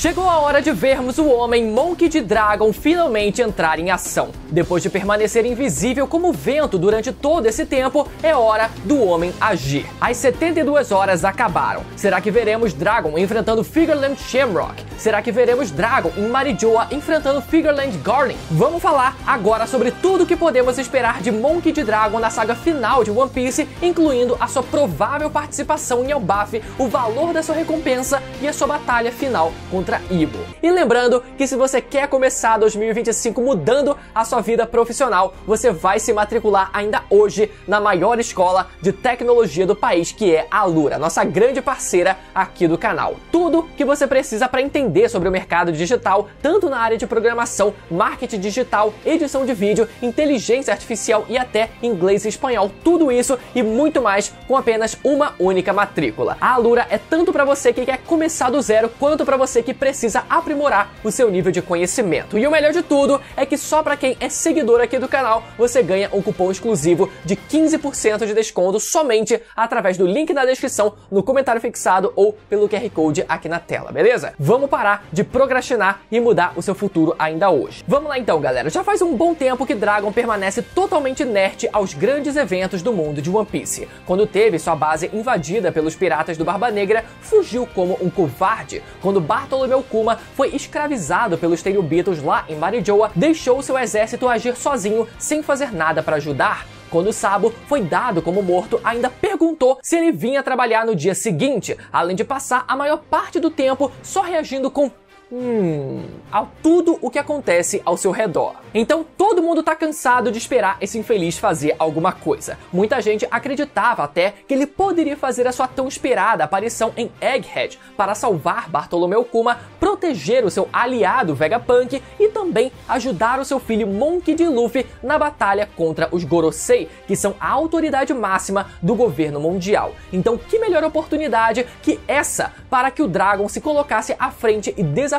Chegou a hora de vermos o homem Monkey D. Dragon finalmente entrar em ação. Depois de permanecer invisível como vento durante todo esse tempo, é hora do homem agir. As 72 horas acabaram. Será que veremos Dragon enfrentando Figureland Shamrock? Será que veremos Dragon em Marijoa enfrentando Figureland Garden? Vamos falar agora sobre tudo o que podemos esperar de Monkey D. Dragon na saga final de One Piece, incluindo a sua provável participação em Elbaf, o valor da sua recompensa e a sua batalha final contra Ibo. E lembrando que se você quer começar 2025 mudando a sua vida profissional, você vai se matricular ainda hoje na maior escola de tecnologia do país, que é a Alura, nossa grande parceira aqui do canal. Tudo que você precisa para entender sobre o mercado digital, tanto na área de programação, marketing digital, edição de vídeo, inteligência artificial e até inglês e espanhol, tudo isso e muito mais com apenas uma única matrícula. A Alura é tanto para você que quer começar do zero, quanto para você que precisa aprimorar o seu nível de conhecimento. E o melhor de tudo é que só para quem é seguidor aqui do canal, você ganha um cupom exclusivo de 15% de desconto somente através do link na descrição, no comentário fixado ou pelo QR Code aqui na tela, beleza? Vamos parar de procrastinar e mudar o seu futuro ainda hoje. Vamos lá então, galera. Já faz um bom tempo que Dragon permanece totalmente inerte aos grandes eventos do mundo de One Piece. Quando teve sua base invadida pelos piratas do Barba Negra, fugiu como um covarde. Quando Bartolomeu Kuma foi escravizado pelos Tenryubitos lá em Marijoa, deixou seu exército agir sozinho sem fazer nada para ajudar. Quando Sabo foi dado como morto, ainda perguntou se ele vinha trabalhar no dia seguinte, além de passar a maior parte do tempo só reagindo com a tudo o que acontece ao seu redor. Então todo mundo tá cansado de esperar esse infeliz fazer alguma coisa. Muita gente acreditava até que ele poderia fazer a sua tão esperada aparição em Egghead para salvar Bartolomeu Kuma, proteger o seu aliado Vegapunk e também ajudar o seu filho Monkey D. Luffy na batalha contra os Gorosei, que são a autoridade máxima do governo mundial. Então que melhor oportunidade que essa para que o Dragon se colocasse à frente e desafiasse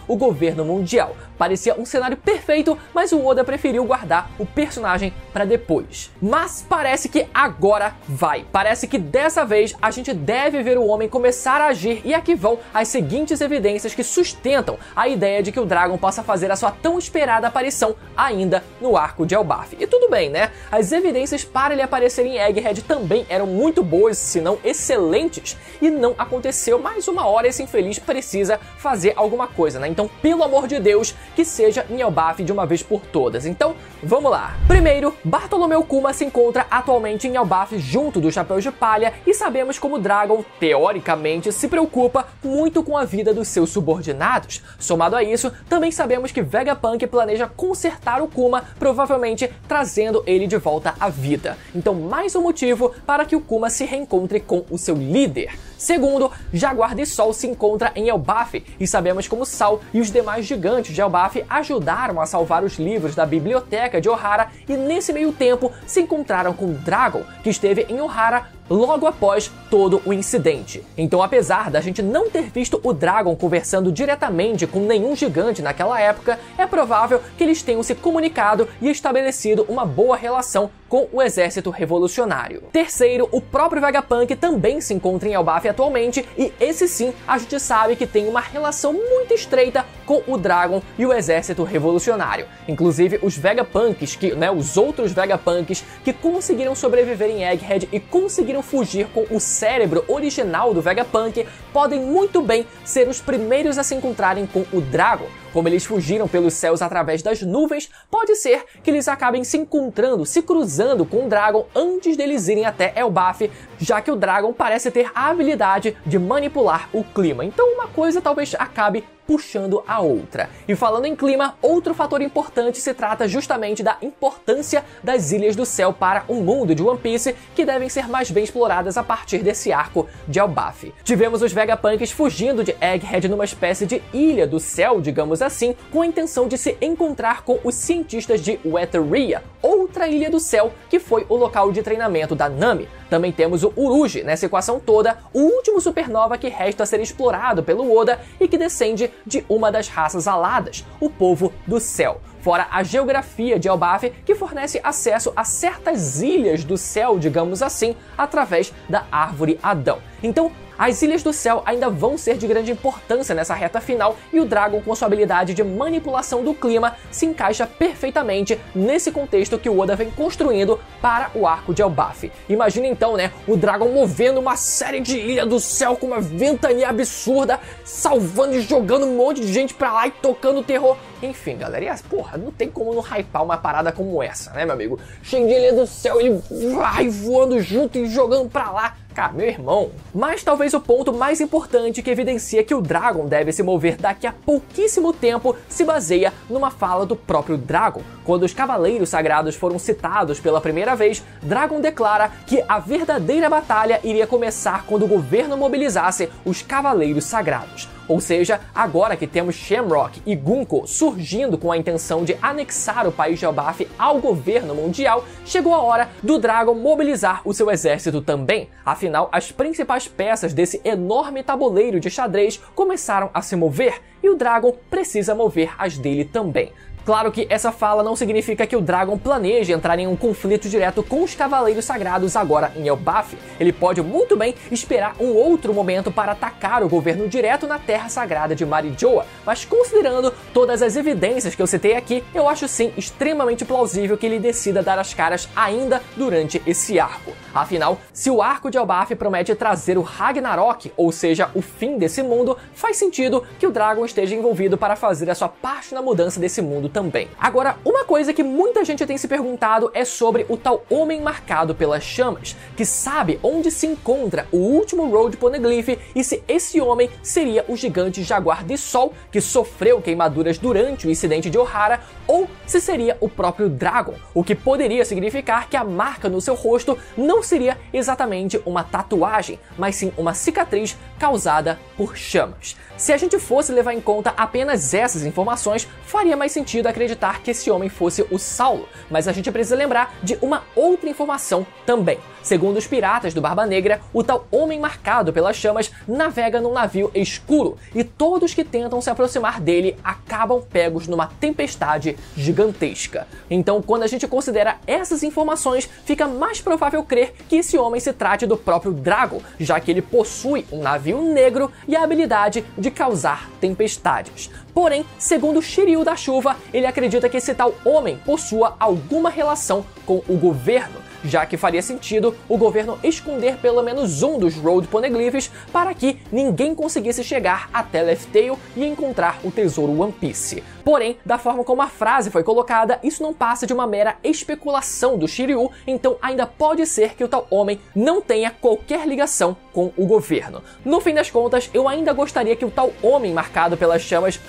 o governo mundial. Parecia um cenário perfeito, mas o Oda preferiu guardar o personagem para depois. Mas parece que agora vai. Parece que dessa vez a gente deve ver o homem começar a agir, e aqui vão as seguintes evidências que sustentam a ideia de que o Dragon possa fazer a sua tão esperada aparição ainda no arco de Elbaf. E tudo bem, né? As evidências para ele aparecer em Egghead também eram muito boas, se não excelentes, e não aconteceu. Mais uma hora esse infeliz precisa fazer alguma coisa, né? Então, pelo amor de Deus, que seja em Elbaf de uma vez por todas. Então, vamos lá. Primeiro, Bartolomeu Kuma se encontra atualmente em Elbaf junto do Chapéu de Palha, e sabemos como o Dragon, teoricamente, se preocupa muito com a vida dos seus subordinados. Somado a isso, também sabemos que Vegapunk planeja consertar o Kuma, provavelmente trazendo ele de volta à vida. Então, mais um motivo para que o Kuma se reencontre com o seu líder. Segundo, Jaguar e Sol se encontra em Elbaf, e sabemos como Sal e os demais gigantes de Elbaf ajudaram a salvar os livros da biblioteca de Ohara, e nesse meio tempo se encontraram com Dragon, que esteve em Ohara logo após todo o incidente. Então, apesar da gente não ter visto o Dragon conversando diretamente com nenhum gigante naquela época, é provável que eles tenham se comunicado e estabelecido uma boa relação com o exército revolucionário. Terceiro, o próprio Vegapunk também se encontra em Elbaf atualmente, e esse sim a gente sabe que tem uma relação muito estreita com o Dragon e o exército revolucionário. Inclusive os Vegapunks, os outros Vegapunks que conseguiram sobreviver em Egghead e conseguiram fugir com o cérebro original do Vegapunk, podem muito bem ser os primeiros a se encontrarem com o Dragon. Como eles fugiram pelos céus através das nuvens, pode ser que eles acabem se encontrando, se cruzando com o Dragon antes deles irem até Elbaf, já que o Dragon parece ter a habilidade de manipular o clima. Então uma coisa talvez acabe puxando a outra. E falando em clima, outro fator importante se trata justamente da importância das Ilhas do Céu para o mundo de One Piece, que devem ser mais bem exploradas a partir desse arco de Elbaf. Tivemos os Vegapunks fugindo de Egghead numa espécie de Ilha do Céu, digamos assim, com a intenção de se encontrar com os cientistas de Westeria, outra Ilha do Céu que foi o local de treinamento da Nami. Também temos o Uruji nessa equação toda, o último supernova que resta a ser explorado pelo Oda e que descende de uma das raças aladas, o povo do céu. Fora a geografia de Elbaf, que fornece acesso a certas ilhas do céu, digamos assim, através da Árvore Adão. Então, as Ilhas do Céu ainda vão ser de grande importância nessa reta final e o Dragon, com sua habilidade de manipulação do clima, se encaixa perfeitamente nesse contexto que o Oda vem construindo para o arco de Elbaf. Imagina então, né, o Dragon movendo uma série de Ilhas do Céu com uma ventania absurda, salvando e jogando um monte de gente pra lá e tocando terror. Enfim, galera, e porra, não tem como não hypar uma parada como essa, né, meu amigo? Cheio de Ilha do Céu, ele vai voando junto e jogando pra lá. Cara, meu irmão. Mas talvez o ponto mais importante que evidencia que o Dragon deve se mover daqui a pouquíssimo tempo se baseia numa fala do próprio Dragon. Quando os Cavaleiros Sagrados foram citados pela primeira vez, Dragon declara que a verdadeira batalha iria começar quando o governo mobilizasse os Cavaleiros Sagrados. Ou seja, agora que temos Shamrock e Gunko surgindo com a intenção de anexar o país de Elbaf ao governo mundial, chegou a hora do Dragon mobilizar o seu exército também. Afinal, as principais peças desse enorme tabuleiro de xadrez começaram a se mover e o Dragon precisa mover as dele também. Claro que essa fala não significa que o Dragon planeje entrar em um conflito direto com os Cavaleiros Sagrados agora em Elbaf. Ele pode muito bem esperar um outro momento para atacar o governo direto na Terra Sagrada de Marijoa, mas considerando todas as evidências que eu citei aqui, eu acho sim extremamente plausível que ele decida dar as caras ainda durante esse arco. Afinal, se o arco de Elbaf promete trazer o Ragnarok, ou seja, o fim desse mundo, faz sentido que o Dragon esteja envolvido para fazer a sua parte na mudança desse mundo também. Agora, uma coisa que muita gente tem se perguntado é sobre o tal Homem Marcado pelas Chamas, que sabe onde se encontra o último Road Poneglyph e se esse homem seria o gigante Jaguar de Sol que sofreu queimaduras durante o incidente de Ohara, ou se seria o próprio Dragon, o que poderia significar que a marca no seu rosto não seria exatamente uma tatuagem, mas sim uma cicatriz causada por chamas. Se a gente fosse levar em conta apenas essas informações, faria mais sentido acreditar que esse homem fosse o Saulo, mas a gente precisa lembrar de uma outra informação também. Segundo os piratas do Barba Negra, o tal Homem Marcado pelas Chamas navega num navio escuro e todos que tentam se aproximar dele acabam pegos numa tempestade gigantesca. Então, quando a gente considera essas informações, fica mais provável crer que esse homem se trate do próprio Dragon, já que ele possui um navio negro e a habilidade de causar tempestades. Porém, segundo Shiryu da Chuva, ele acredita que esse tal homem possua alguma relação com o governo, já que faria sentido o governo esconder pelo menos um dos Road Poneglyphs para que ninguém conseguisse chegar até Laugh Tale e encontrar o tesouro One Piece. Porém, da forma como a frase foi colocada, isso não passa de uma mera especulação do Shiryu, então ainda pode ser que o tal homem não tenha qualquer ligação com o governo. No fim das contas, eu ainda gostaria que o tal homem marcado pelas chamas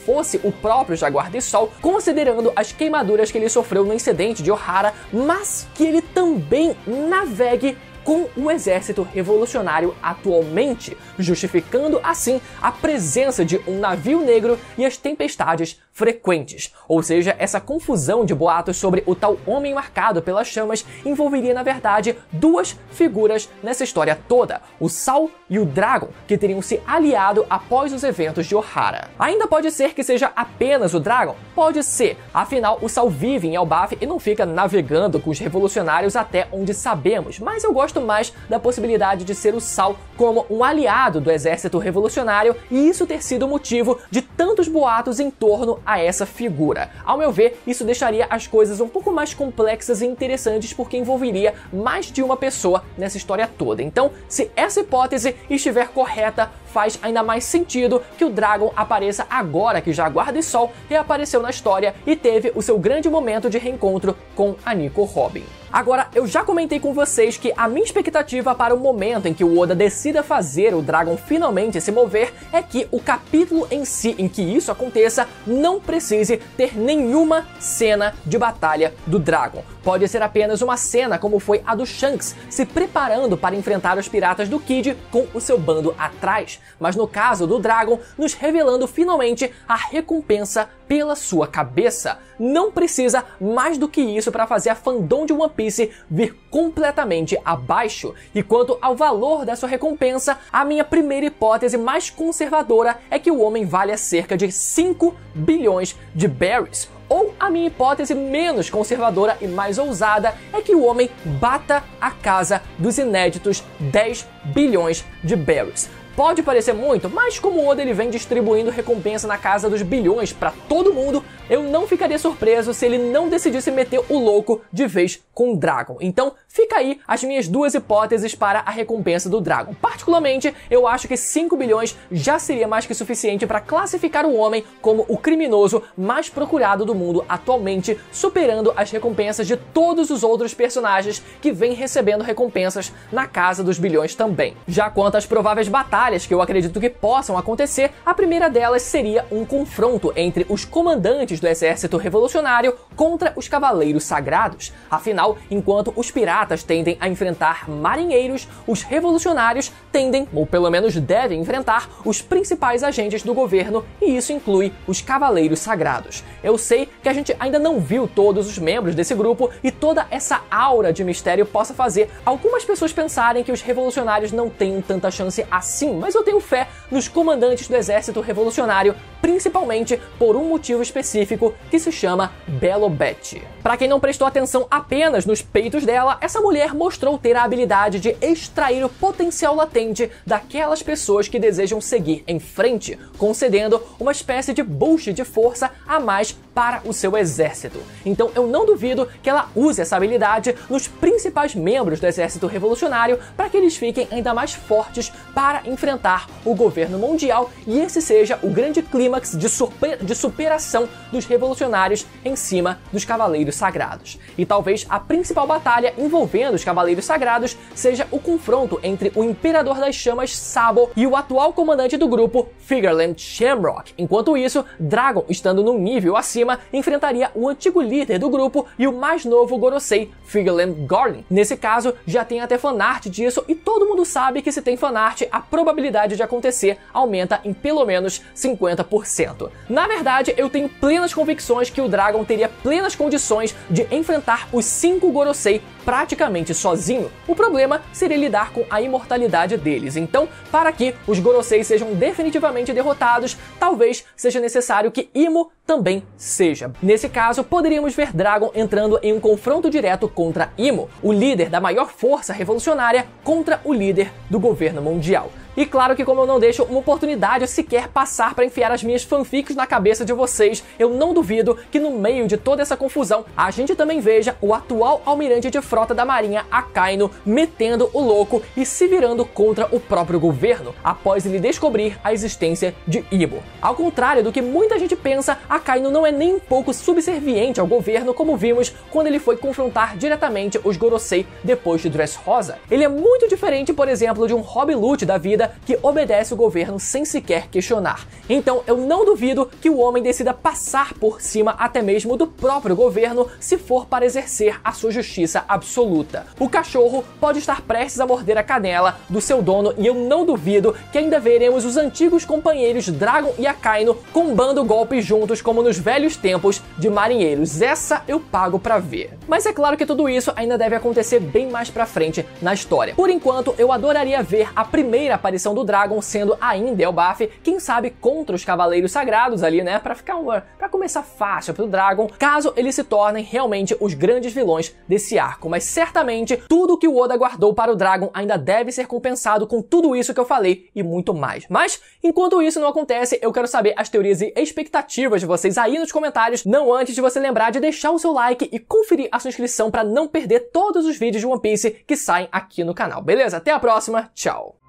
fosse o próprio Jaguar de Sol, considerando as queimaduras que ele sofreu no incidente de Ohara, mas que ele também navegue com o exército revolucionário atualmente, justificando assim a presença de um navio negro e as tempestades frequentes. Ou seja, essa confusão de boatos sobre o tal homem marcado pelas chamas envolveria, na verdade, duas figuras nessa história toda, o Sol e o Dragon, que teriam se aliado após os eventos de Ohara. Ainda pode ser que seja apenas o Dragon? Pode ser, afinal o Sol vive em Elbaf e não fica navegando com os revolucionários até onde sabemos, mas eu gosto mais da possibilidade de ser o Sol como um aliado do exército revolucionário e isso ter sido o motivo de tantos boatos em torno a essa figura. Ao meu ver, isso deixaria as coisas um pouco mais complexas e interessantes porque envolveria mais de uma pessoa nessa história toda. Então, se essa hipótese estiver correta, faz ainda mais sentido que o Dragon apareça agora que Jaguar de Sol reapareceu na história e teve o seu grande momento de reencontro com a Nico Robin. Agora, eu já comentei com vocês que a minha expectativa para o momento em que o Oda decida fazer o Dragon finalmente se mover é que o capítulo em si em que isso aconteça não precise ter nenhuma cena de batalha do Dragon. pode ser apenas uma cena como foi a do Shanks se preparando para enfrentar os piratas do Kid com o seu bando atrás, mas no caso do Dragon, nos revelando finalmente a recompensa pela sua cabeça. Não precisa mais do que isso para fazer a fandom de One Piece vir completamente abaixo. E quanto ao valor dessa recompensa, a minha primeira hipótese mais conservadora é que o homem valha cerca de 5 bilhões de berries. Ou a minha hipótese menos conservadora e mais ousada é que o homem bata a casa dos inéditos 10 bilhões de berries. Pode parecer muito, mas como o Oda ele vem distribuindo recompensa na casa dos bilhões para todo mundo, eu não ficaria surpreso se ele não decidisse meter o louco de vez com o Dragon. Então fica aí as minhas duas hipóteses para a recompensa do Dragon. Particularmente, eu acho que 5 bilhões já seria mais que suficiente para classificar o homem como o criminoso mais procurado do mundo atualmente, superando as recompensas de todos os outros personagens que vêm recebendo recompensas na casa dos bilhões também. Já quanto às prováveis batalhas que eu acredito que possam acontecer, a primeira delas seria um confronto entre os comandantes do exército revolucionário contra os cavaleiros sagrados. Afinal, enquanto os piratas tendem a enfrentar marinheiros, os revolucionários tendem, ou pelo menos devem enfrentar, os principais agentes do governo, e isso inclui os cavaleiros sagrados. Eu sei que a gente ainda não viu todos os membros desse grupo e toda essa aura de mistério possa fazer algumas pessoas pensarem que os revolucionários não têm tanta chance assim, mas eu tenho fé nos comandantes do exército revolucionário, principalmente por um motivo específico que se chama Belo Bete. Para quem não prestou atenção apenas nos peitos dela, essa mulher mostrou ter a habilidade de extrair o potencial latente daquelas pessoas que desejam seguir em frente, concedendo uma espécie de boost de força a mais para o seu exército. Então eu não duvido que ela use essa habilidade nos principais membros do exército revolucionário para que eles fiquem ainda mais fortes para enfrentar o governo mundial e esse seja o grande clímax de superação dos revolucionários em cima dos cavaleiros sagrados. E talvez a principal batalha envolvendo os cavaleiros sagrados seja o confronto entre o Imperador das Chamas Sabo e o atual comandante do grupo, Figureland Shamrock. Enquanto isso, Dragon, estando num nível acima, enfrentaria o antigo líder do grupo e o mais novo Gorosei, Figureland Garling. Nesse caso, já tem até fanart disso e todo mundo sabe que se tem fanart, a probabilidade de acontecer aumenta em pelo menos 50%. Na verdade, eu tenho plenas convicções que o Dragon teria plenas condições de enfrentar os 5 Gorosei praticamente sozinho. O problema seria lidar com a imortalidade deles. Então, para que os Gorosei sejam definitivamente derrotados, talvez seja necessário que Imo também seja. Nesse caso, poderíamos ver Dragon entrando em um confronto direto contra Imo, o líder da maior força revolucionária contra o líder do governo mundial. E claro que como eu não deixo uma oportunidade sequer passar para enfiar as minhas fanfics na cabeça de vocês, eu não duvido que no meio de toda essa confusão, a gente também veja o atual almirante de frota da marinha, Akainu, metendo o louco e se virando contra o próprio governo, após ele descobrir a existência de Imo. Ao contrário do que muita gente pensa, Akainu não é nem um pouco subserviente ao governo, como vimos quando ele foi confrontar diretamente os Gorosei depois de Dressrosa. Ele é muito diferente, por exemplo, de um Rob Lute da vida, que obedece o governo sem sequer questionar. Então eu não duvido que o homem decida passar por cima até mesmo do próprio governo se for para exercer a sua justiça absoluta. O cachorro pode estar prestes a morder a canela do seu dono e eu não duvido que ainda veremos os antigos companheiros Dragon e Akainu combando golpes juntos como nos velhos tempos de marinheiros. Essa eu pago pra ver. Mas é claro que tudo isso ainda deve acontecer bem mais pra frente na história. Por enquanto, eu adoraria ver a primeira aparição do Dragon sendo ainda Elbaf, quem sabe contra os Cavaleiros Sagrados ali, né, pra começar fácil pro Dragon, caso eles se tornem realmente os grandes vilões desse arco. Mas certamente tudo que o Oda guardou para o Dragon ainda deve ser compensado com tudo isso que eu falei e muito mais. Mas enquanto isso não acontece, eu quero saber as teorias e expectativas de vocês aí nos comentários, não antes de você lembrar de deixar o seu like e conferir a sua inscrição para não perder todos os vídeos de One Piece que saem aqui no canal, beleza? Até a próxima, tchau!